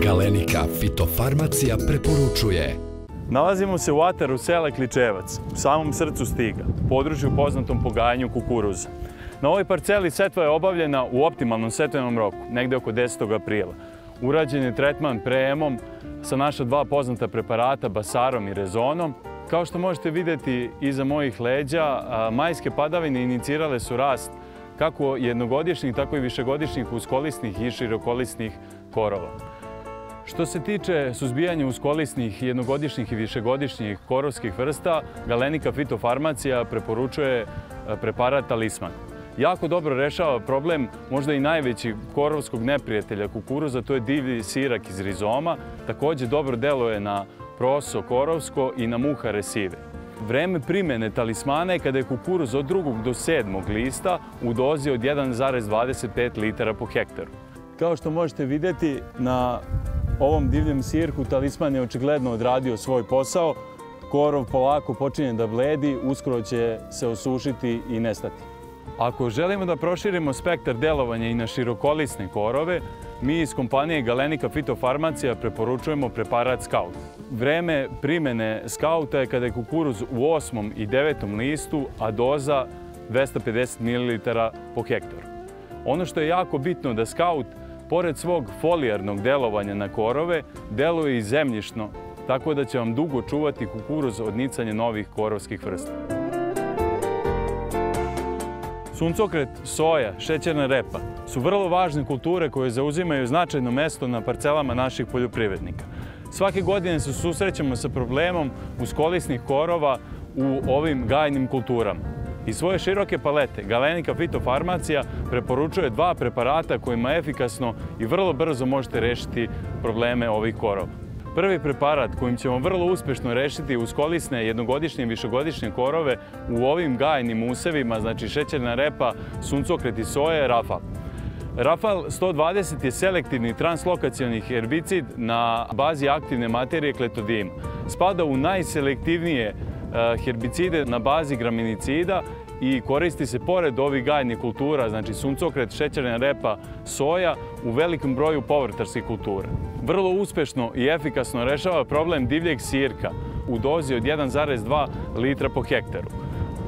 Galenika fitofarmacija preporučuje. Nalazimo se u ataru sela Kličevac, u samom srcu Stiga, području poznatom po gajanju kukuruza. Na ovoj parceli setva je obavljena u optimalnom setvenom roku, negde oko 10. aprila. Urađen je tretman preemom sa naša dva poznata preparata, Basarom i Rezonom. Kao što možete vidjeti iza mojih leđa, majske padavine inicirale su rast kako jednogodišnjih, tako i višegodišnjih uskolisnih i širokolisnih korova. Što se tiče suzbijanja uskolisnih, jednogodišnjih i višegodišnjih korovskih vrsta, Galenika fitofarmacija preporučuje preparat Talisman. Jako dobro rešava problem možda i najveći korovskog neprijatelja kukuruza, to je divlji sirak iz rizoma. Također dobro deluje na proso korovsko i na muhare sive. Vreme primjene Talismana je kada je kukuruz od 2. do 7. lista u dozi od 1,25 litara po hektaru. Kao što možete vidjeti, na ovom divljem sirku Talisman je očigledno odradio svoj posao. Korov polako počinje da bledi, uskoro će se osušiti i nestati. Ako želimo da proširimo spektar delovanja i na širokolisne korove, mi iz kompanije Galenika fitofarmacija preporučujemo preparat Scout. Vreme primjene Scouta je kada je kukuruz u 8. i 9. listu, a doza 250 ml po hektaru. Ono što je jako bitno da Scout, pored svog folijarnog delovanja na korove, deluje i zemljišno, tako da će vam dugo čuvati kukuruz od nicanja novih korovskih vrsta. Suncokret, soja, šećerna repa su vrlo važne kulture koje zauzimaju značajno mesto na parcelama naših poljoprivrednika. Svake godine se susrećemo sa problemom uskolisnih korova u ovim gajnim kulturama. Iz svoje široke palete Galenika fitofarmacija preporučuje dva preparata kojima efikasno i vrlo brzo možete rešiti probleme ovih korova. Prvi preparat kojim ćemo vrlo uspešno rešiti uskolisne jednogodišnje i višegodišnje korove u ovim gajnim usevima, znači šećerna repa, suncokret i soja, je Rafal. Rafal 120 je selektivni translokacioni herbicid na bazi aktivne materije kletodima. Spada u najselektivnije herbicide na bazi graminicida i koristi se pored ovih gajnih kultura, znači suncokret, šećerna repa, soja, u velikom broju povrtarskih kultura. Vrlo uspešno i efikasno rešava problem divljeg sirka u dozi od 1,2 litra po hektaru.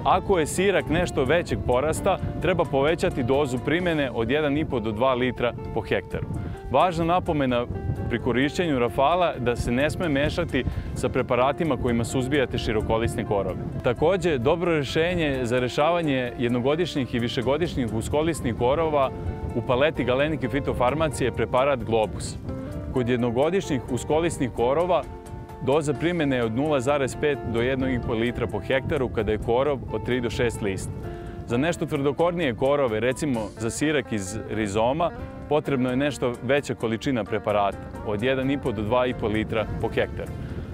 Ako je sirak nešto većeg porasta, treba povećati dozu primjene od 1,5 do 2 litra po hektaru. Važna napomena pri korišćenju Rafala da se ne sme mešati sa preparatima kojima suzbijate širokolisne korove. Također, dobro rešenje za rešavanje jednogodišnjih i višegodišnjih uskolisnih korova u paleti Galenike fitofarmacije je preparat Globus. Kod jednogodišnjih uskolisnih korova doza primjene je od 0,5 do 1,5 litra po hektaru kada je korov od 3 do 6 lista. Za nešto tvrdokornije korove, recimo za sirak iz rizoma, potrebno je nešto veća količina preparata, od 1,5 do 2,5 litra po hektaru.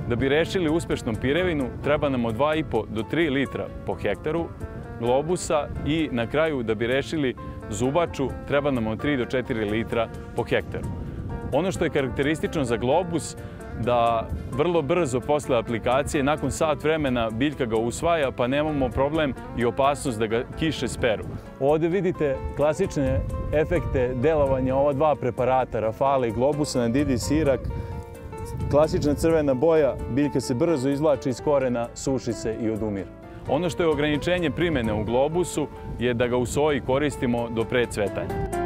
Da bi rešili uspešnom pirevinu, treba nam od 2,5 do 3 litra po hektaru Globusa i na kraju, da bi rešili zubaču, treba nam od 3 do 4 litra po hektaru. Ono što je karakteristično za Globus, da vrlo brzo posle aplikacije, nakon sat vremena, biljka ga usvaja, pa nemamo problem i opasnost da ga kiše speru. Ovdje vidite klasične efekte delovanja ova dva preparata, Rafala i Globusa, na divlji sirak. Klasična crvena boja, biljka se brzo izvlači iz korena, suši se i odumira. Ono što je ograničenje primjene u Globusu je da ga u soji koristimo do precvetanja.